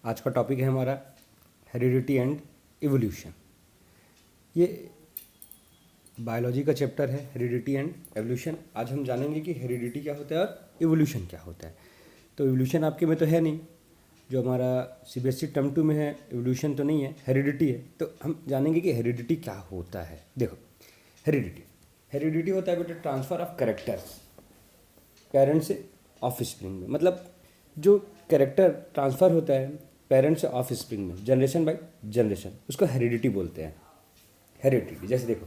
आज का टॉपिक है हमारा हेरिडिटी एंड इवोल्यूशन। ये बायोलॉजी का चैप्टर है, हेरिडिटी एंड एवोल्यूशन। आज हम जानेंगे कि हेरिडिटी क्या होता है और इवोल्यूशन क्या होता है। तो इवोल्यूशन आपके में तो है नहीं, जो हमारा सीबीएसई टर्म 2 में है इवोल्यूशन तो नहीं है, हेरिडिटी है। तो हम जानेंगे कि हेरिडिटी क्या होता है। देखो, हेरिडिटी होता है बेटा ट्रांसफ़र ऑफ कैरेक्टर्स पेरेंट्स से ऑफ स्प्रिंग में। मतलब जो कैरेक्टर ट्रांसफ़र होता है पेरेंट्स से ऑफ स्प्रिंग में, जनरेशन बाय जनरेशन, उसको हेरिडिटी बोलते हैं। हेरिडिटी जैसे देखो,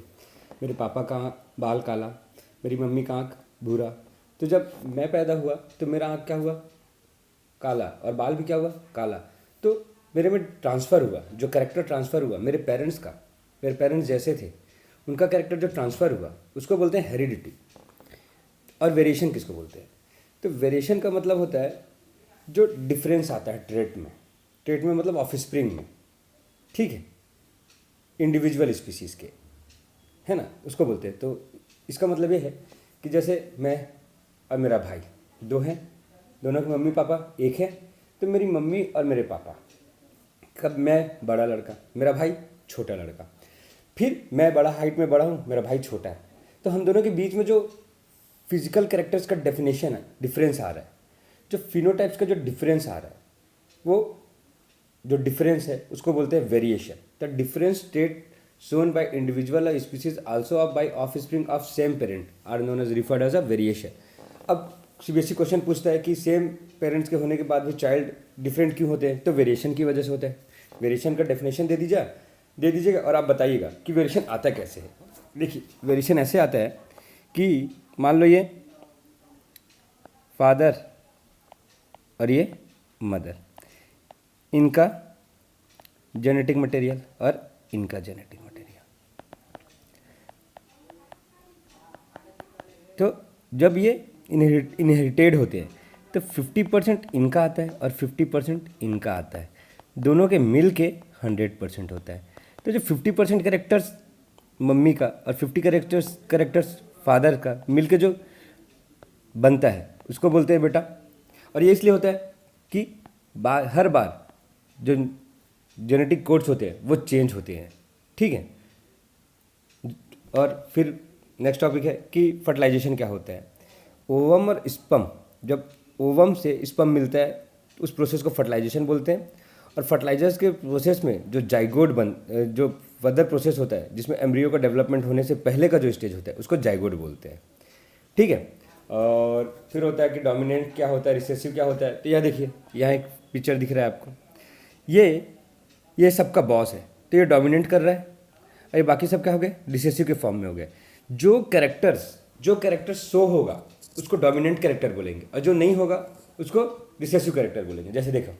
मेरे पापा का बाल काला, मेरी मम्मी का आँख भूरा। तो जब मैं पैदा हुआ तो मेरा आँख क्या हुआ, काला, और बाल भी क्या हुआ, काला। तो मेरे में ट्रांसफ़र हुआ, जो कैरेक्टर ट्रांसफ़र हुआ मेरे पेरेंट्स का, मेरे पेरेंट्स जैसे थे उनका कैरेक्टर जो ट्रांसफ़र हुआ उसको बोलते हैं हेरिडिटी। और वेरिएशन किसको बोलते हैं? तो वेरिएशन का मतलब होता है जो डिफरेंस आता है ट्रेट में मतलब ऑफस्प्रिंग में, ठीक है, इंडिविजुअल स्पीसीज़ के, है ना, उसको बोलते हैं। तो इसका मतलब ये है कि जैसे मैं और मेरा भाई दो हैं, दोनों के मम्मी पापा एक है। तो मेरी मम्मी और मेरे पापा, कब मैं बड़ा लड़का, मेरा भाई छोटा लड़का, फिर मैं बड़ा हाइट में बड़ा हूँ, मेरा भाई छोटा है। तो हम दोनों के बीच में जो फिजिकल कैरेक्टर्स का डेफिनेशन है, डिफरेंस आ रहा है, जो फिनोटाइप्स का जो डिफरेंस आ रहा है, वो जो डिफरेंस है उसको बोलते हैं variation. The difference state shown by individual or species also of by offspring of same parent are known as referred as a variation। अब सीबीएसई क्वेश्चन पूछता है कि सेम पेरेंट्स के होने के बाद भी चाइल्ड डिफरेंट क्यों होते हैं, तो वेरिएशन की वजह से होता है। वेरिएशन का डेफिनेशन दे दीजिएगा और आप बताइएगा कि वेरिएशन आता कैसे है। देखिए, वेरिएशन ऐसे आता है कि मान लो ये फादर और ये मदर, इनका जेनेटिक मटेरियल और इनका जेनेटिक मटेरियल, तो जब ये इनहेरिटेड होते हैं तो 50% इनका आता है और 50% इनका आता है, दोनों के मिल के 100% होता है। तो जो 50% कैरेक्टर्स मम्मी का और 50 कैरेक्टर्स फादर का मिल के जो बनता है उसको बोलते हैं बेटा। और ये इसलिए होता है कि हर बार जो जेनेटिक कोड्स होते हैं वो चेंज होते हैं, ठीक है। और फिर नेक्स्ट टॉपिक है कि फर्टिलाइजेशन क्या होता है। ओवम और स्पर्म, जब ओवम से स्पर्म मिलता है उस प्रोसेस को फर्टिलाइजेशन बोलते हैं। और फर्टिलाइजर्स के प्रोसेस में जो जो फर्दर प्रोसेस होता है जिसमें एम्ब्रियो का डेवलपमेंट होने से पहले का जो स्टेज होता है उसको जाइगोट बोलते हैं, ठीक है। और फिर होता है कि डोमिनेंट क्या होता है, रिसेसिव क्या होता है। तो यह देखिए, यहाँ एक पिक्चर दिख रहा है आपको, ये सबका बॉस है, तो ये डोमिनेट कर रहा है, और ये बाकी सब क्या हो गए, रिसेसिव के फॉर्म में हो गए। जो कैरेक्टर शो होगा उसको डोमिनेंट कैरेक्टर बोलेंगे, और जो नहीं होगा उसको रिसेसिव कैरेक्टर बोलेंगे। जैसे देखो,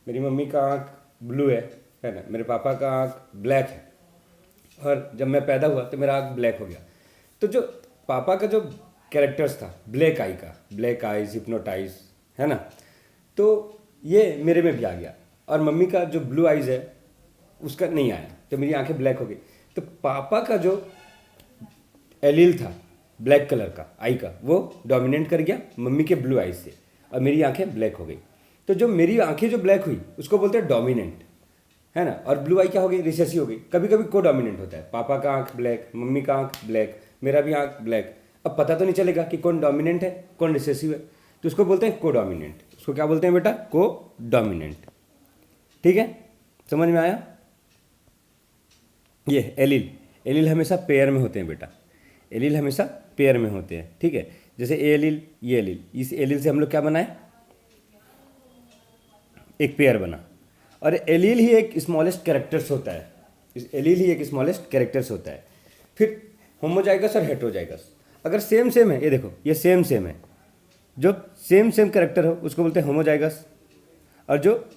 मेरी मम्मी का आँख ब्लू है ना, मेरे पापा का आँख ब्लैक है, और जब मैं पैदा हुआ तो मेरा आँख ब्लैक हो गया। तो जो पापा का जो कैरेक्टर्स था ब्लैक आइज, हिप्नोटाइज, है ना, तो ये मेरे में भी आ गया। और मम्मी का जो ब्लू आइज है उसका नहीं आया, तो मेरी आंखें ब्लैक हो गई। तो पापा का जो एलील था ब्लैक कलर का आई का, वो डोमिनेट कर गया मम्मी के ब्लू आइज से, और मेरी आंखें ब्लैक हो गई। तो जो मेरी आंखें जो ब्लैक हुई उसको बोलते हैं डोमिनेंट, है ना। और ब्लू आई क्या हो गई, रिसेसिव हो गई। कभी कभी को डोमिनेंट होता है, पापा का आंख ब्लैक, मम्मी का आंख ब्लैक, मेरा भी आंख ब्लैक। अब पता तो नहीं चलेगा कि कौन डोमिनेंट है कौन रिसेसिव है, तो उसको बोलते हैं को डोमिनेंट। उसको क्या बोलते हैं बेटा, को डोमिनेंट, ठीक है, समझ में आया। ये एलील हमेशा पेयर में होते हैं बेटा, एलील हमेशा पेयर में होते हैं, ठीक है। जैसे ए एलील, ये एलील, इस एलील से हम लोग क्या बनाए, एक पेयर बना। और एलील ही एक स्मॉलेस्ट कैरेक्टर्स होता है, इस एलील ही एक स्मॉलेस्ट कैरेक्टर्स होता है। फिर होमोजाइगस और हेट्रोजाइगस, अगर सेम है, ये देखो ये सेम है, जो सेम कैरेक्टर हो उसको बोलते हैं होमोजाइगस, और जो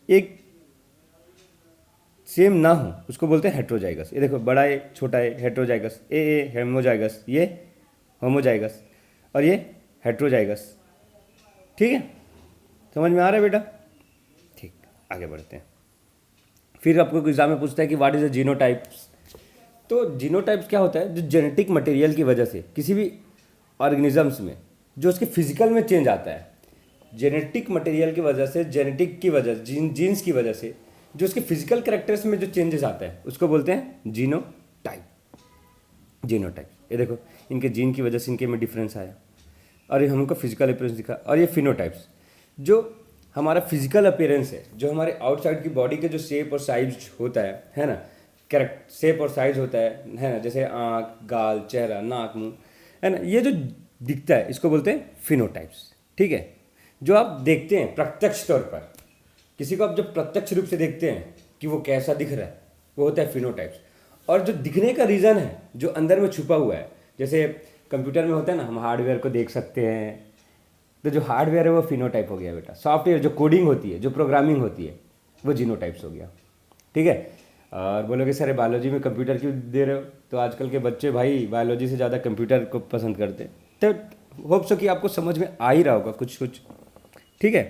एक सेम ना हो उसको बोलते हैं हेट्रोजाइगस। ये देखो, बड़ा ए छोटा ए हेट्रोजाइगस, ए हेमोजाइगस, ये होमोजाइगस, और ये हेट्रोजाइगस, ठीक है, समझ में आ रहा है बेटा। ठीक, आगे बढ़ते हैं। फिर आपको एग्जाम में पूछता है कि व्हाट इज द जीनोटाइप्स। तो जीनोटाइप्स क्या होता है, जो जेनेटिक मटेरियल की वजह से किसी भी ऑर्गेनिजम्स में जो उसके फिजिकल में चेंज आता है, जेनेटिक मटेरियल की वजह से, जेनेटिक की वजह, जीन्स की वजह से जो उसके फिजिकल कैरेक्टर्स में जो चेंजेस आता है उसको बोलते हैं जीनोटाइप। जीनोटाइप, ये देखो इनके जीन की वजह से इनके में डिफरेंस आया और ये हमको फिजिकल अपीयरेंस दिखा। और ये फिनोटाइप्स, जो हमारा फिजिकल अपीयरेंस है, जो हमारे आउटसाइड की बॉडी के जो शेप और साइज होता है ना, करेक्ट शेप और साइज होता है ना, जैसे आँख, गाल, चेहरा, नाक, मुंह, है ना, ये जो दिखता है इसको बोलते हैं फिनोटाइप्स। ठीक है, जो आप देखते हैं प्रत्यक्ष तौर पर, किसी को आप जब प्रत्यक्ष रूप से देखते हैं कि वो कैसा दिख रहा है, वो होता है फिनोटाइप्स। और जो दिखने का रीज़न है जो अंदर में छुपा हुआ है, जैसे कंप्यूटर में होता है ना, हम हार्डवेयर को देख सकते हैं, तो जो हार्डवेयर है वो फिनोटाइप हो गया बेटा। सॉफ्टवेयर जो कोडिंग होती है, जो प्रोग्रामिंग होती है, वो जीनोटाइप्स हो गया। ठीक है, और बोलोगे सर बायोलॉजी में कंप्यूटर क्यों दे रहे हो, तो आजकल के बच्चे भाई बायोलॉजी से ज़्यादा कंप्यूटर को पसंद करते हैं। तो होप सो कि आपको समझ में आ ही रहा होगा कुछ कुछ। ठीक है,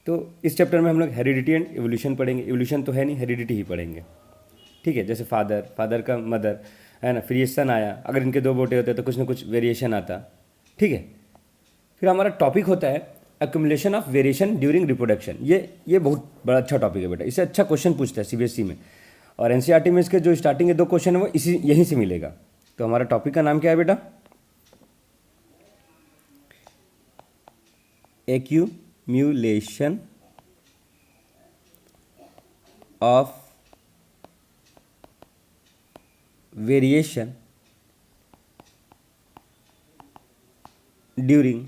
तो इस चैप्टर में हम लोग हेरिडिटी एंड इवोल्यूशन पढ़ेंगे। इवोल्यूशन तो है नहीं, हेरिडिटी ही पढ़ेंगे। ठीक है, जैसे फादर का मदर, है ना, फिर ये सन आया, अगर इनके दो बेटे होते तो कुछ ना कुछ वेरिएशन आता। ठीक है, फिर हमारा टॉपिक होता है accumulation of variation during reproduction. ये बहुत बड़ा अच्छा टॉपिक है बेटा, इससे अच्छा क्वेश्चन पूछता है सीबीएसई में, और एनसीईआरटी में इसके जो स्टार्टिंग के 2 क्वेश्चन है वो यहीं से मिलेगा। तो हमारा टॉपिक का नाम क्या है बेटा? एक्यूम्यूलेशन ऑफ वेरिएशन ड्यूरिंग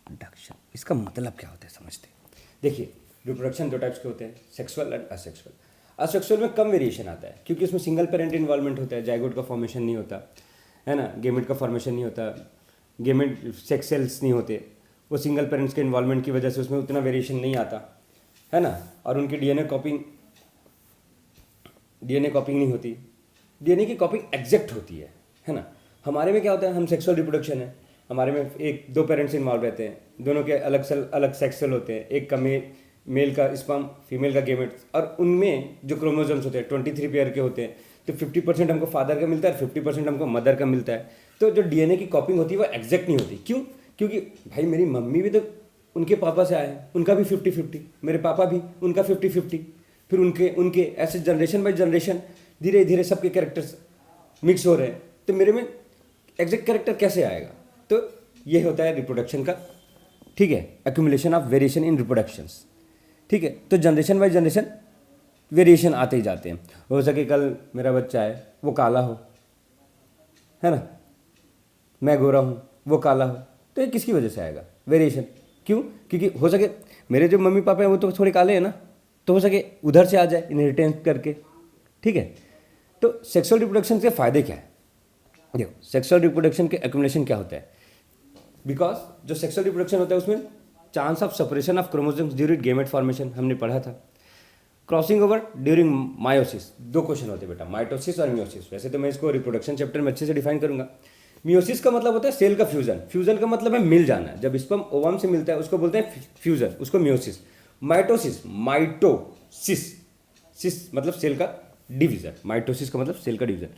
रिप्रोडक्शन। इसका मतलब क्या होता है समझते हैं। देखिए, रिप्रोडक्शन 2 टाइप्स के होते हैं, सेक्सुअल एंड असेक्सुअल। असेक्सुअल में कम वेरिएशन आता है क्योंकि उसमें सिंगल पेरेंट इन्वॉल्वमेंट होता है, जाइगोट का फॉर्मेशन नहीं होता है ना, गेमेट का फॉर्मेशन नहीं होता, गेमेट सेक्स सेल्स नहीं होते, वो सिंगल पेरेंट्स के इन्वॉल्वमेंट की वजह से उसमें उतना वेरिएशन नहीं आता है ना, और उनकी डीएनए कॉपिंग नहीं होती, डीएनए की कॉपिंग एग्जैक्ट होती है ना। हमारे में क्या होता है, हम सेक्सुअल रिप्रोडक्शन है, हमारे में 1-2 पेरेंट्स इन्वॉल्व रहते हैं, दोनों के अलग सेक्स सेल होते हैं, एक का मेल का स्पर्म, फीमेल का गेमेट्स, और उनमें जो क्रोमोसोम्स होते हैं 23 पेयर के होते हैं, तो 50% हमको फादर का मिलता है, 50% हमको मदर का मिलता है। तो जो डीएनए की कॉपिंग होती है वो एग्जैक्ट नहीं होती। क्यों? क्योंकि भाई मेरी मम्मी भी तो उनके पापा से आए, उनका भी 50-50, मेरे पापा भी, उनका 50-50, फिर उनके ऐसे जनरेशन बाई जनरेशन धीरे धीरे सबके कैरेक्टर्स मिक्स हो रहे हैं, तो मेरे में एग्जैक्ट कैरेक्टर कैसे आएगा? तो ये होता है रिप्रोडक्शन का। ठीक है, accumulation of variation in reproductions. ठीक है, तो जनरेशन बाई जनरेशन वेरिएशन आते ही जाते हैं। हो सके कल मेरा बच्चा है वो काला हो, है ना, मैं गोरा हूँ वो काला हो, तो ये किसकी वजह से आएगा वेरिएशन? क्यों? क्योंकि हो सके मेरे जो मम्मी पापा हैं वो तो थोड़े काले हैं ना, तो हो सके उधर से आ जाए इनहेरिटेंस करके। ठीक है, तो सेक्सुअल रिप्रोडक्शन के फ़ायदे क्या है? देखो, सेक्सुअल रिप्रोडक्शन के एक्युमुलेशन क्या होता है, बिकॉज जो सेक्सुअल रिप्रोडक्शन होता है उसमें chance of separation of chromosomes during gamete formation हमने पढ़ा था। Crossing over during meiosis, 2 question होते हैं बेटा, माइटोसिस और मियोसिस। वैसे तो मैं इसको रिप्रोडक्शन चैप्टर में अच्छे से डिफाइन करूंगा। मियोसिस का मतलब होता है सेल का फ्यूजन, फ्यूजन का मतलब है मिल जाना, जब स्पर्म ओवम से मिलता है उसको बोलते हैं फ्यूजन, उसको मियोसिस। माइटोसिस सिस मतलब सेल का डिवीजन, माइटोसिस का मतलब सेल का division.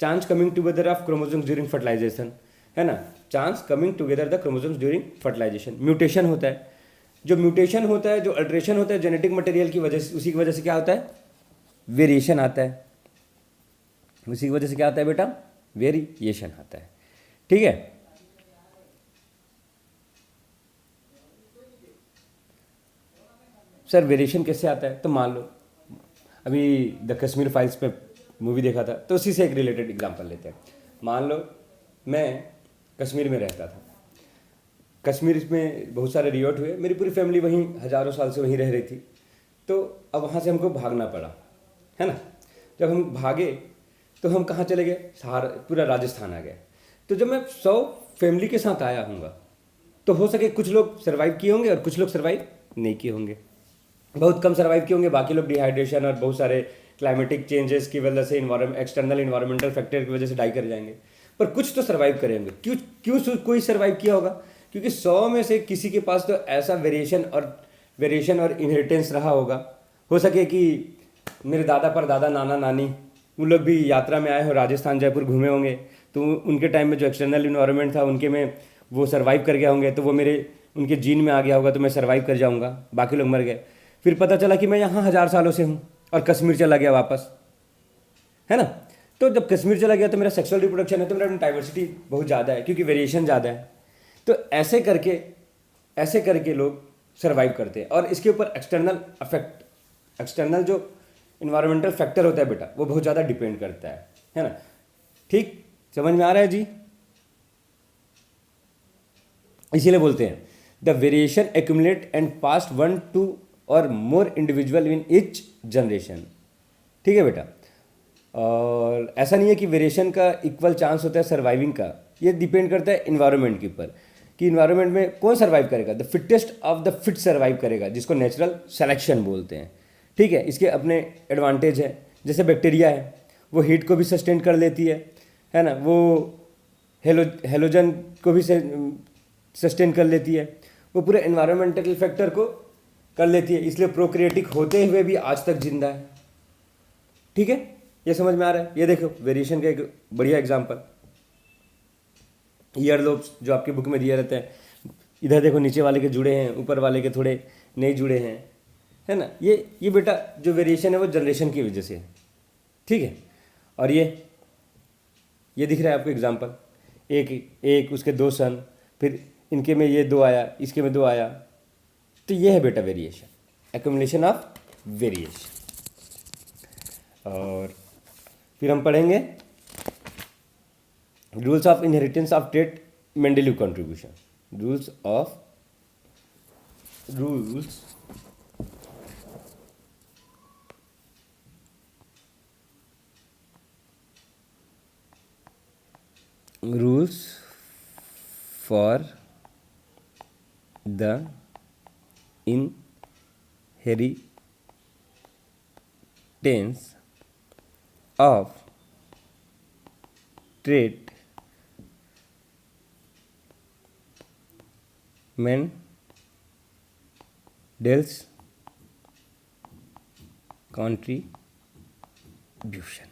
Chance coming together of chromosomes during fertilization, है ना, chance coming together the chromosomes during fertilization. Mutation होता है, जो म्यूटेशन होता है, जो अल्ट्रेशन होता है जेनेटिक मटेरियल की वजह से, उसी की वजह से क्या होता है, वेरिएशन आता है। उसी की वजह से क्या आता है बेटा, वेरिएशन आता है। ठीक है, सर वेरिएशन कैसे आता है? तो मान लो अभी द कश्मीर फाइल्स पे मूवी देखा था, तो उसी से एक रिलेटेड एग्जांपल लेते हैं। मान लो मैं कश्मीर में रहता था, कश्मीर में बहुत सारे रिवॉर्ट हुए, मेरी पूरी फैमिली वहीं हज़ारों साल से वहीं रह रही थी, तो अब वहाँ से हमको भागना पड़ा, है ना। जब हम भागे तो हम कहाँ चले गए, पूरा राजस्थान आ गए। तो जब मैं 100 फैमिली के साथ आया हूँगा, तो हो सके कुछ लोग सर्वाइव किए होंगे और कुछ लोग सर्वाइव नहीं किए होंगे, बहुत कम सर्वाइव किए होंगे, बाकी लोग डिहाइड्रेशन और बहुत सारे क्लाइमेटिक चेंजेस की वजह से, एक्सटर्नल इन्वायरमेंटल फैक्टर की वजह से डाई कर जाएंगे, पर कुछ तो सर्वाइव करेंगे। क्यों कोई सर्वाइव किया होगा? क्योंकि 100 में से किसी के पास तो ऐसा वेरिएशन और इनहेरिटेंस रहा होगा। हो सके कि मेरे दादा पर दादा, नाना नानी उन लोग भी यात्रा में आए हो, राजस्थान जयपुर घूमे होंगे, तो उनके टाइम में जो एक्सटर्नल इन्वायरमेंट था उनके में वो सर्वाइव कर गए होंगे, तो वो मेरे उनके जीन में आ गया होगा, तो मैं सर्वाइव कर जाऊँगा, बाकी लोग मर गए। फिर पता चला कि मैं यहाँ 1000 सालों से हूँ और कश्मीर चला गया वापस, है ना। तो जब कश्मीर चला गया तो मेरा सेक्सुअल रिप्रोडक्शन है, तो मेरा डाइवर्सिटी बहुत ज़्यादा है क्योंकि वेरिएशन ज़्यादा है। तो ऐसे करके लोग सर्वाइव करते हैं। और इसके ऊपर एक्सटर्नल जो इन्वायरमेंटल फैक्टर होता है बेटा, वो बहुत ज़्यादा डिपेंड करता है ना। ठीक, समझ में आ रहा है जी। इसीलिए बोलते हैं द वेरिएशन एक्यूमुलेट एंड पास 1 2 और more individual in each generation. ठीक है बेटा। और ऐसा नहीं है कि वेरिएशन का इक्वल चांस होता है सर्वाइविंग का, ये डिपेंड करता है इन्वायरमेंट के ऊपर कि इन्वायरमेंट में कौन सर्वाइव करेगा। The fittest of the fit survive करेगा, जिसको नेचुरल सेलेक्शन बोलते हैं। ठीक है, इसके अपने एडवांटेज है। जैसे बैक्टीरिया है, वो हीट को भी सस्टेन कर लेती है ना, वो हेलोजन को भी सस्टेन कर लेती है, वो पूरे एनवायरमेंटल फैक्टर को कर लेती है, इसलिए प्रोक्रिएटिक होते हुए भी आज तक जिंदा है। ठीक है, ये समझ में आ रहा है। ये देखो वेरिएशन का एक बढ़िया एग्जांपल, ईयरलोब्स जो आपकी बुक में दिया रहता है, इधर देखो नीचे वाले के जुड़े हैं, ऊपर वाले के थोड़े नहीं जुड़े हैं, है ना। ये बेटा जो वेरिएशन है वो जनरेशन की वजह से है। ठीक है, और ये दिख रहा है आपको एग्जांपल, एक उसके 2 सन, फिर इनके में ये 2 आया, इसके में 2 आया, तो ये है बेटा वेरिएशन, एक्यूमुलेशन ऑफ वेरिएशन। और फिर हम पढ़ेंगे rules of inheritance of trait, Mendeleev contribution, rules for the inheritance of trait Mendel's contribution,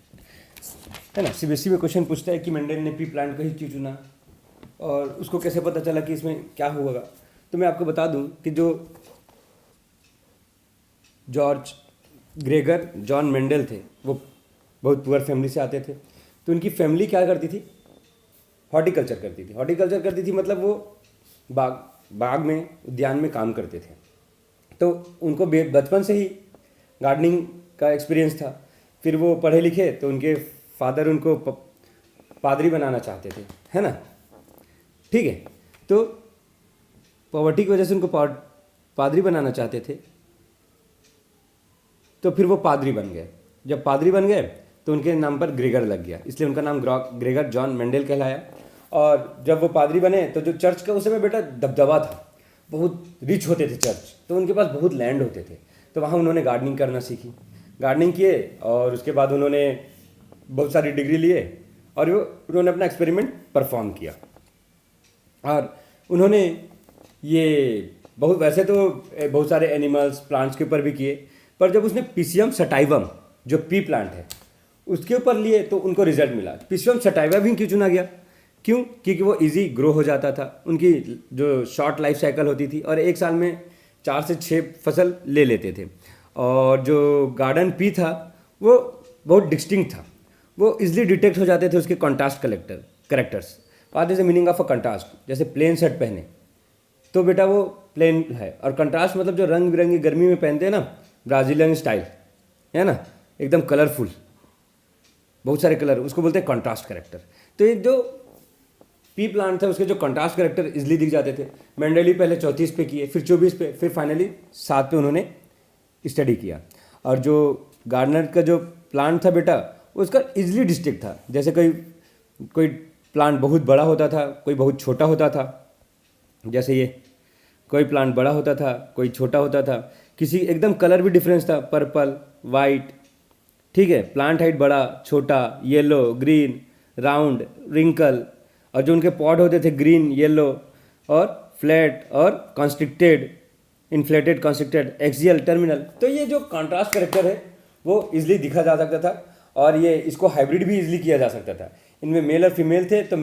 है ना। सीबीएसई में क्वेश्चन पूछता है कि मेंडल ने पी प्लांट को ही क्यों चुना और उसको कैसे पता चला कि इसमें क्या होगा। तो मैं आपको बता दूं कि जो जॉर्ज ग्रेगर जॉन मेंडल थे, वो बहुत पुअर फैमिली से आते थे। तो उनकी फैमिली क्या करती थी, हॉर्टिकल्चर करती थी, मतलब वो बाग में, उद्यान में काम करते थे। तो उनको बचपन से ही गार्डनिंग का एक्सपीरियंस था। फिर वो पढ़े लिखे तो उनके फादर उनको पादरी बनाना चाहते थे, है ना। ठीक है, तो पॉवर्टी की वजह से उनको पादरी बनाना चाहते थे, तो फिर वो पादरी बन गए। जब पादरी बन गए तो उनके नाम पर ग्रेगर लग गया, इसलिए उनका नाम ग्रेगर जॉन मेंडल कहलाया। और जब वो पादरी बने तो जो चर्च का उस समय बेटा दबदबा था, बहुत रिच होते थे चर्च, तो उनके पास बहुत लैंड होते थे। तो वहाँ उन्होंने गार्डनिंग करना सीखी, गार्डनिंग किए, और उसके बाद उन्होंने बहुत सारी डिग्री लिए और उन्होंने अपना एक्सपेरिमेंट परफॉर्म किया। और उन्होंने ये वैसे तो बहुत सारे एनिमल्स, प्लांट्स के ऊपर भी किए, पर जब उसने पिसियम सटाइवम जो पी प्लांट है उसके ऊपर लिए तो उनको रिजल्ट मिला। पिसियम सटाइवा भी क्यों चुना गया, क्यों? क्योंकि वो इजी ग्रो हो जाता था, उनकी जो शॉर्ट लाइफ साइकिल होती थी और 1 साल में 4 से 6 फसल ले लेते थे। और जो गार्डन पी था वो बहुत डिस्टिंक्ट था, वो इजिली डिटेक्ट हो जाते थे उसके contrast characters. What is the meaning of a contrast? जैसे प्लेन शर्ट पहने तो बेटा वो प्लेन है, और कंट्रास्ट मतलब जो रंग बिरंगी गर्मी में पहनते हैं ना, ब्राज़ीलियन स्टाइल, है ना, एकदम कलरफुल, बहुत सारे कलर, उसको बोलते हैं कंट्रास्ट करेक्टर। तो ये जो पी प्लांट था उसके जो कंट्रास्ट करेक्टर इजिली दिख जाते थे। मेंडली पहले 34 पे किए, फिर 24 पे, फिर फाइनली 7 पे उन्होंने स्टडी किया। और जो गार्डनर का जो प्लांट था बेटा उसका इजिली डिस्टिंक्ट था। जैसे कोई प्लांट बहुत बड़ा होता था, कोई बहुत छोटा होता था, जैसे ये कोई प्लांट बड़ा होता था, कोई छोटा होता था, किसी एकदम कलर भी डिफरेंस था, पर्पल, वाइट। ठीक है, प्लांट हाइट बड़ा, छोटा, येलो, ग्रीन, राउंड, रिंकल, और जो उनके पॉट होते थे ग्रीन, येलो और फ्लैट और constricted, inflated, constricted, axial, terminal. तो ये जो कॉन्ट्रास्ट करेक्टर है वो इजिली दिखा जा सकता था। और ये इसको हाइब्रिड भी इजीली किया जा सकता था। इनमें मेल और फीमेल थे तो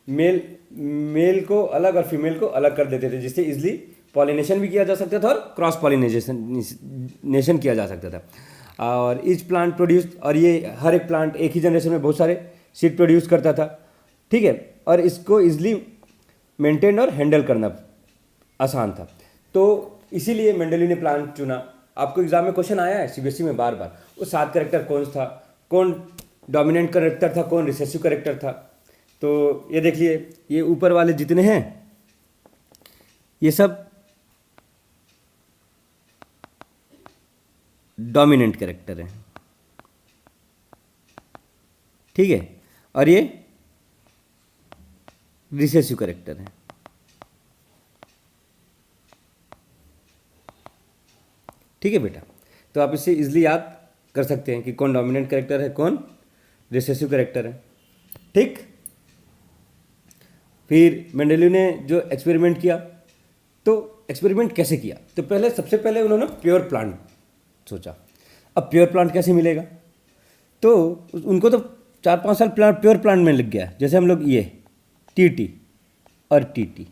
मेल को अलग और फीमेल को अलग कर देते थे, जिससे इजीली पॉलिनेशन भी किया जा सकता था और क्रॉस पॉलिनेशन किया जा सकता था। और ईच प्लांट प्रोड्यूस, और ये हर एक प्लांट एक ही जनरेशन में बहुत सारे सीड प्रोड्यूस करता था, ठीक है। और इसको इजीली मेंटेन और हैंडल करना आसान था, तो इसीलिए मेंडली ने प्लांट चुना। आपको एग्जाम में क्वेश्चन आया है सीबीएसई में बार बार, वो 7 कैरेक्टर कौन था, कौन डोमिनेंट कैरेक्टर था, कौन रिसेसिव कैरेक्टर था। तो ये देख लिए, ये ऊपर वाले जितने हैं ये सब डोमिनेंट कैरेक्टर हैं, ठीक है, और ये रिसेसिव कैरेक्टर हैं। ठीक है बेटा, तो आप इससे इजीली याद कर सकते हैं कि कौन डोमिनेंट कैरेक्टर है, कौन रिसेसिव कैरेक्टर है, ठीक। फिर मेंडेलीव ने जो एक्सपेरिमेंट किया, तो एक्सपेरिमेंट कैसे किया, तो पहले सबसे पहले उन्होंने प्योर प्लांट सोचा। अब प्योर प्लांट कैसे मिलेगा, तो उनको तो 4-5 साल प्योर प्लांट में लग गया। जैसे हम लोग ये टीटी और टीटी,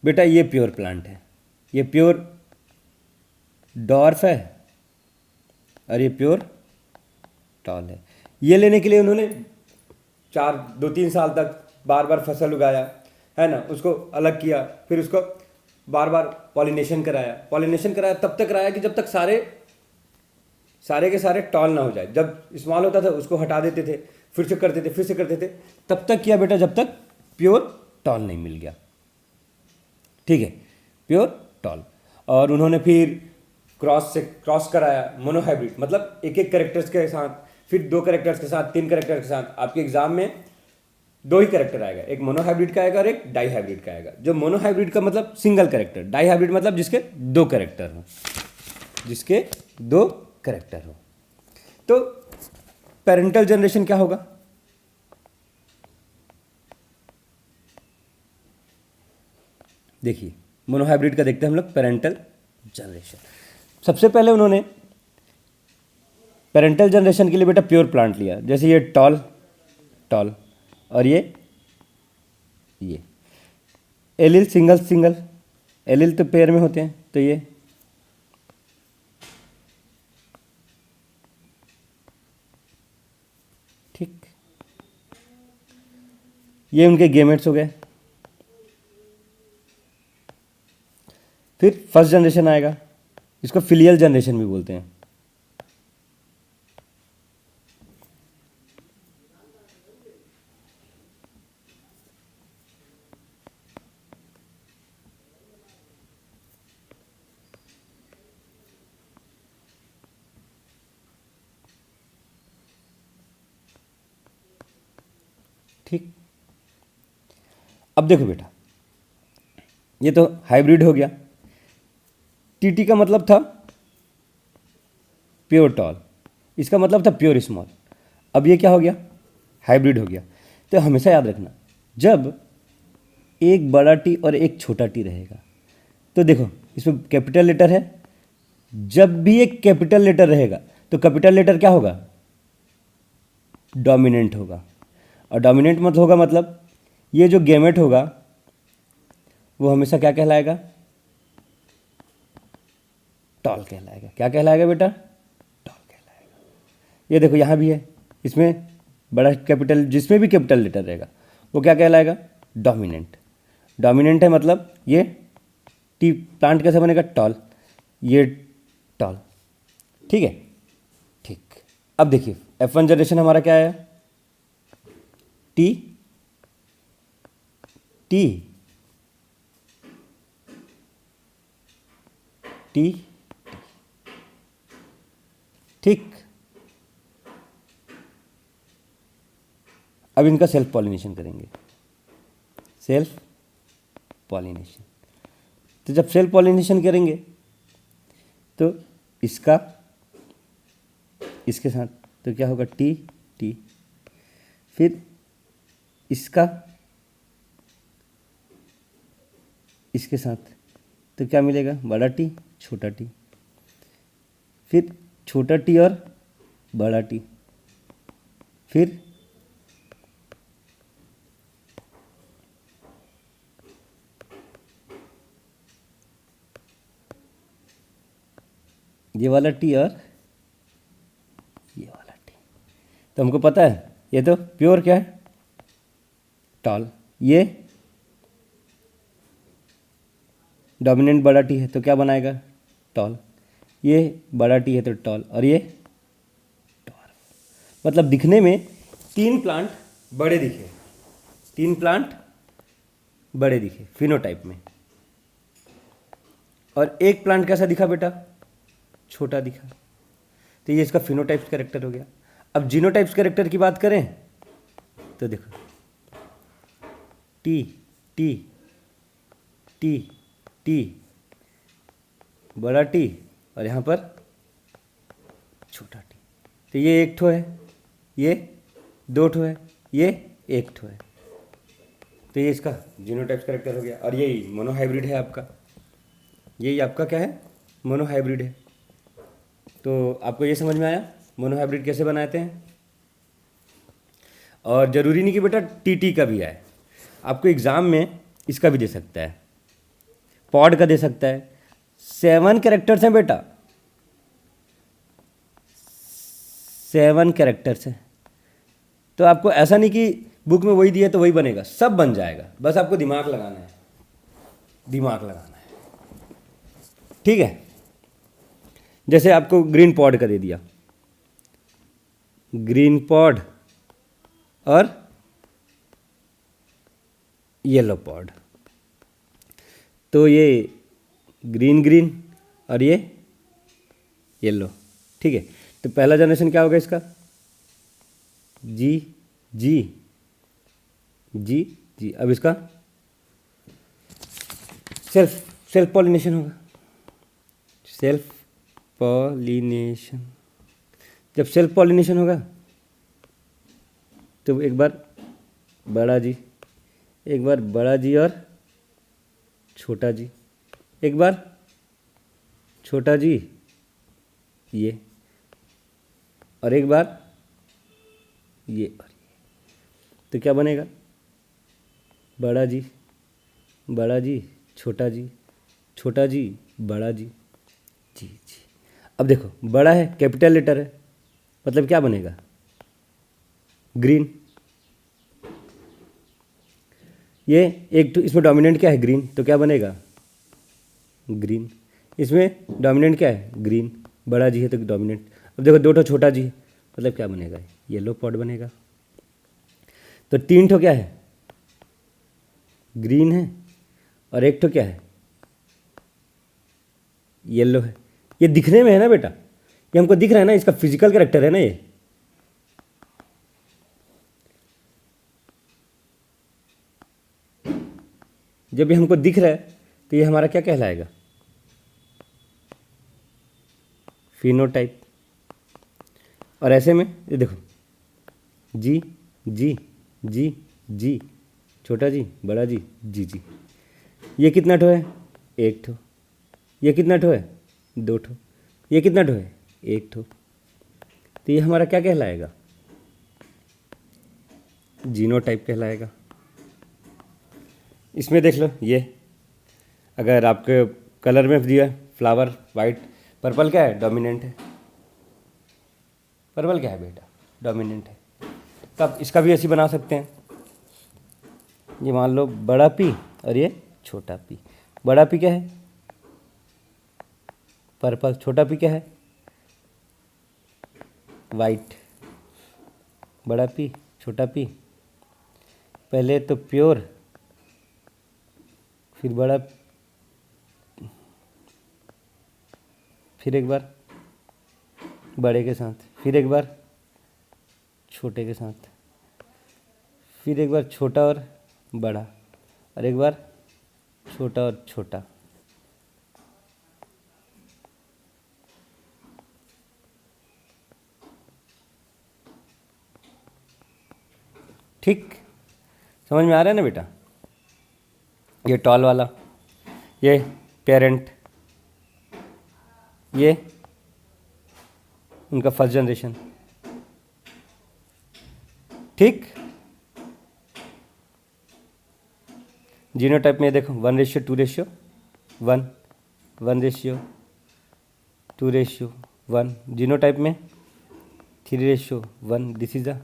बेटा ये प्योर प्लांट है, ये प्योर डॉर्फ है और ये प्योर टॉल है। ये लेने के लिए उन्होंने 2-3 साल तक बार बार फसल उगाया, है ना, उसको अलग किया, फिर उसको बार बार पॉलिनेशन कराया तब तक कराया कि जब तक सारे के सारे टॉल ना हो जाए। जब स्मॉल होता था उसको हटा देते थे, फिर से करते थे, तब तक किया बेटा जब तक प्योर टॉल नहीं मिल गया, ठीक है, प्योर टॉल। और उन्होंने फिर क्रॉस कराया, मोनोहाइब्रिड, मतलब एक कैरेक्टर्स के साथ, फिर 2 कैरेक्टर्स के साथ, 3 कैरेक्टर्स के साथ। आपके एग्जाम में 2 ही कैरेक्टर आएगा, एक मोनोहाइब्रिड का आएगा और एक डाईहाइब्रिड का आएगा। जो मोनोहाइब्रिड का मतलब सिंगल कैरेक्टर, डाईहाइब्रिड मतलब जिसके 2 कैरेक्टर हो, तो पेरेंटल जनरेशन क्या होगा, देखिए मोनोहाइब्रिड का देखते हैं हम लोग पेरेंटल जनरेशन। सबसे पहले उन्होंने पेरेंटल जनरेशन के लिए बेटा प्योर प्लांट लिया, जैसे ये टॉल और ये एलिल सिंगल एलिल तो पेयर में होते हैं, तो ये ठीक, ये उनके गेमेट्स हो गए। फिर फर्स्ट जनरेशन आएगा, इसको फिलियल जनरेशन भी बोलते हैं। ठीक, अब देखो बेटा, ये तो हाइब्रिड हो गया। टीटी का मतलब था प्योर टॉल, इसका मतलब था प्योर स्मॉल। अब ये क्या हो गया, हाइब्रिड हो गया। तो हमेशा याद रखना, जब एक बड़ा टी और एक छोटा टी रहेगा, तो देखो इसमें कैपिटल लेटर है, जब भी एक कैपिटल लेटर रहेगा तो कैपिटल लेटर क्या होगा, डोमिनेंट होगा। और डोमिनेंट मत होगा मतलब ये जो गेमेट होगा वो हमेशा क्या कहलाएगा, टॉल कहलाएगा। क्या कहलाएगा बेटा, टॉल कहलाएगा। ये देखो यहाँ भी है, इसमें बड़ा कैपिटल, जिसमें भी कैपिटल लेटर रहेगा वो क्या कहलाएगा, डोमिनेंट है, मतलब ये टी प्लांट कैसे बनेगा, टॉल, ये टॉल, ठीक है, ठीक। अब देखिए F1 जनरेशन हमारा क्या आया, टी टी टी, ठीक। अब इनका सेल्फ पॉलिनेशन करेंगे, सेल्फ पॉलिनेशन। तो जब सेल्फ पॉलिनेशन करेंगे तो इसका इसके साथ तो क्या होगा, टी टी, फिर इसका इसके साथ तो क्या मिलेगा, बड़ा टी छोटा टी, फिर छोटा टी और बड़ा टी, फिर ये वाला टी और ये वाला टी। तो हमको पता है ये तो प्योर क्या है, टॉल। ये डोमिनेंट बड़ा टी है तो क्या बनाएगा, टॉल। ये बड़ा टी है तो टॉल, और ये टॉल। मतलब दिखने में 3 प्लांट बड़े दिखे, 3 प्लांट बड़े दिखे फिनोटाइप में, और एक प्लांट कैसा दिखा बेटा, छोटा दिखा। तो ये इसका फिनोटाइप्स कैरेक्टर हो गया। अब जीनोटाइप्स कैरेक्टर की बात करें तो देखो टी टी टी टी, बड़ा टी, और यहाँ पर छोटा टी। तो ये एक ठो है, ये 2 ठो है, ये 1 ठो है। तो ये इसका जीनोटाइप्स कैरेक्टर हो गया। और यही मोनोहाइब्रिड है आपका, यही आपका क्या है, मोनोहाइब्रिड है। तो आपको ये समझ में आया मोनोहाइब्रिड कैसे बनाते हैं। और ज़रूरी नहीं कि बेटा टी का भी आए, आपको एग्ज़ाम में इसका भी दे सकता है, पॉड का दे सकता है। 7 कैरेक्टर्स हैं बेटा, 7 कैरेक्टर्स हैं। तो आपको ऐसा नहीं कि बुक में वही दिया तो वही बनेगा, सब बन जाएगा, बस आपको दिमाग लगाना है, दिमाग लगाना है, ठीक है। जैसे आपको ग्रीन पॉड का दे दिया, ग्रीन पॉड और येलो पॉड, तो ये ग्रीन ग्रीन और ये येलो, ठीक है। तो पहला जनरेशन क्या होगा इसका, जी जी जी जी। अब इसका सेल्फ पॉलिनेशन होगा, सेल्फ पॉलिनेशन। जब सेल्फ पॉलिनेशन होगा तो एक बार बड़ा जी, एक बार बड़ा जी और छोटा जी, एक बार छोटा जी ये, और एक बार ये और ये। तो क्या बनेगा, बड़ा जी, बड़ा जी, छोटा जी, छोटा जी, बड़ा जी, जी जी। अब देखो बड़ा है, कैपिटल लेटर है, मतलब क्या बनेगा, ग्रीन। ये एक तो इसमें डोमिनेंट क्या है, ग्रीन, तो क्या बनेगा, ग्रीन। इसमें डोमिनेंट क्या है, ग्रीन, बड़ा जी है तो डोमिनेंट। अब देखो 2 ठो छोटा जी है, मतलब क्या बनेगा, येलो पॉड बनेगा। तो 3 ठो क्या है, ग्रीन है, और 1 ठो क्या है, येलो है। ये दिखने में है ना बेटा, ये हमको दिख रहा है ना, इसका फिजिकल कैरेक्टर है ना ये। जब ये हमको दिख रहा है तो ये हमारा क्या कहलाएगा, फिनोटाइप। और ऐसे में ये देखो जी जी जी जी, छोटा जी, बड़ा जी, जी जी। ये कितना ठो है, 1 ठो। ये कितना ठो है, 2 ठो। ये कितना ठो है, 1 ठो। तो ये हमारा क्या कहलाएगा, जीनोटाइप कहलाएगा। इसमें देख लो, ये अगर आपके कलर में दिया फ्लावर वाइट, पर्पल क्या है, डोमिनेंट है। पर्पल क्या है बेटा, डोमिनेंट है। तो आप इसका भी ऐसे बना सकते हैं। ये मान लो बड़ा पी और ये छोटा पी। बड़ा पी क्या है, पर्पल। छोटा पी क्या है, वाइट। बड़ा पी, छोटा पी, पहले तो प्योर, फिर बड़ा, फिर एक बार बड़े के साथ, फिर एक बार छोटे के साथ, फिर एक बार छोटा और बड़ा, और एक बार छोटा और छोटा। ठीक, समझ में आ रहा है ना बेटा। ये टॉल वाला, ये पेरेंट, ये उनका फर्स्ट जनरेशन, ठीक। जीनोटाइप में देखो 1:2:1, 1:2:1, जीनोटाइप में 3:1, this is the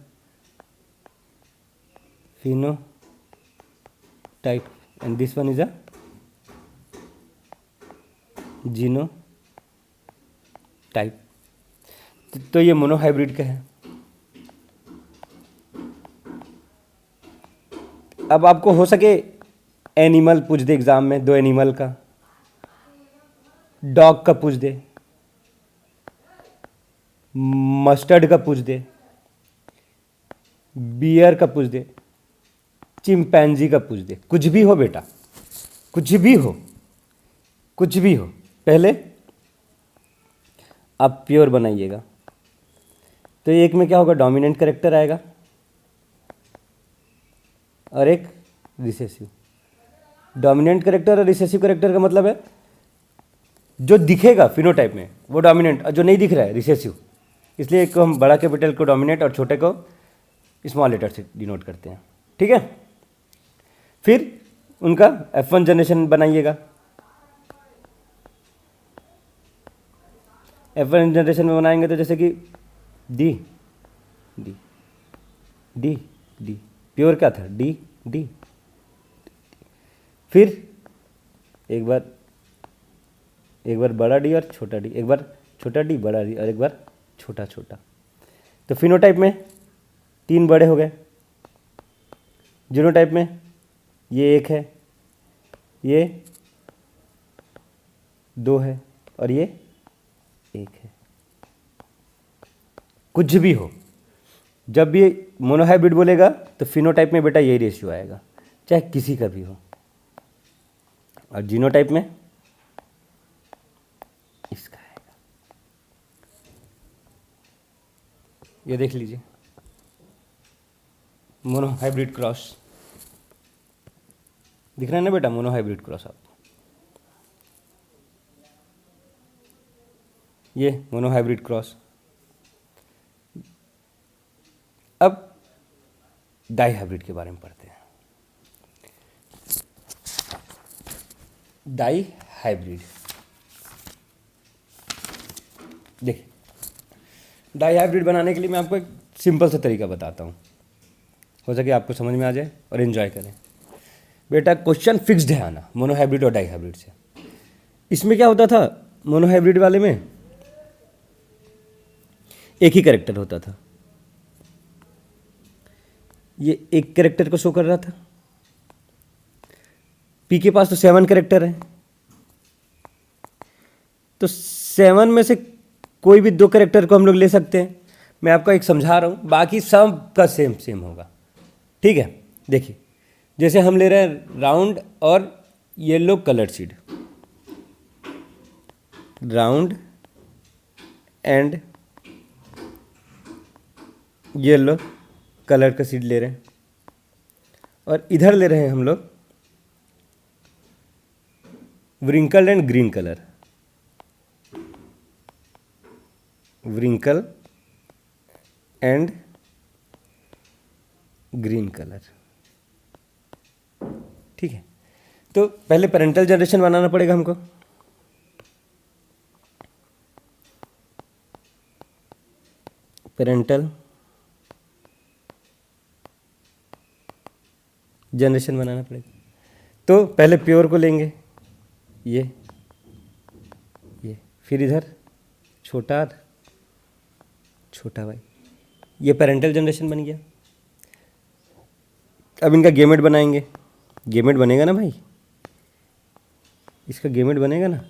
phenotype and this one is a genotype। तो ये मोनोहाइब्रिड का है। अब आपको हो सके एनिमल पूछ दे एग्जाम में, 2 एनिमल का, डॉग का पूछ दे, मस्टर्ड का पूछ दे, बियर का पूछ दे, चिंपैंजी का पूछ दे, कुछ भी हो बेटा, कुछ भी हो, कुछ भी हो, पहले आप प्योर बनाइएगा। तो एक में क्या होगा, डोमिनेंट कैरेक्टर आएगा और एक रिसेसिव। डोमिनेंट कैरेक्टर और रिसेसिव कैरेक्टर का मतलब है जो दिखेगा फिनोटाइप में वो डोमिनेंट और जो नहीं दिख रहा है रिसेसिव। इसलिए एक को हम बड़ा कैपिटल को डोमिनेट और छोटे को स्मॉल लेटर से डिनोट करते हैं, ठीक है। फिर उनका F1 जनरेशन बनाइएगा। F1 जनरेशन में बनाएंगे तो जैसे कि D D D D, pure क्या था, डी डी। फिर एक बार बड़ा डी और छोटा डी, एक बार छोटा डी बड़ा डी और एक बार छोटा छोटा। तो फिनोटाइप में 3 बड़े हो गए, जीनोटाइप में ये 1 है, ये 2 है और ये 1 है। कुछ भी हो, जब भी मोनोहाइब्रिड बोलेगा तो फिनोटाइप में बेटा यही रेशियो आएगा, चाहे किसी का भी हो। और जीनोटाइप में इसका आएगा। ये देख लीजिए, मोनोहाइब्रिड क्रॉस दिख रहा है ना बेटा, मोनोहाइब्रिड क्रॉस आपको, ये मोनोहाइब्रिड क्रॉस। अब डाई हाइब्रिड के बारे में पढ़ते हैं। डाई हाइब्रिड, देखिए डाई हाइब्रिड बनाने के लिए मैं आपको एक सिंपल सा तरीका बताता हूँ, हो सके आपको समझ में आ जाए और एंजॉय करें। बेटा क्वेश्चन फिक्स्ड है आना मोनोहाइब्रिड और डाई हाइब्रिड से। इसमें क्या होता था, मोनोहाइब्रिड वाले में एक ही कैरेक्टर होता था, ये एक कैरेक्टर को शो कर रहा था। पी के पास तो 7 कैरेक्टर है, तो 7 में से कोई भी 2 कैरेक्टर को हम लोग ले सकते हैं। मैं आपको एक समझा रहा हूँ, बाकी सब का सेम होगा, ठीक है। देखिए जैसे हम ले रहे हैं राउंड और yellow colour seed, round and yellow colour का सीड ले रहे हैं, और इधर ले रहे हैं हम लोग wrinkle and green colour, wrinkle and green colour, ठीक है। तो पहले पेरेंटल जनरेशन बनाना पड़ेगा हमको। पेरेंटल जनरेशन बनाना पड़ेगा। तो पहले प्योर को लेंगे, ये फिर इधर छोटा भाई, ये पेरेंटल जनरेशन बन गया। अब इनका गेमेट बनाएंगे, गेमेट बनेगा ना भाई, इसका गेमेट बनेगा ना।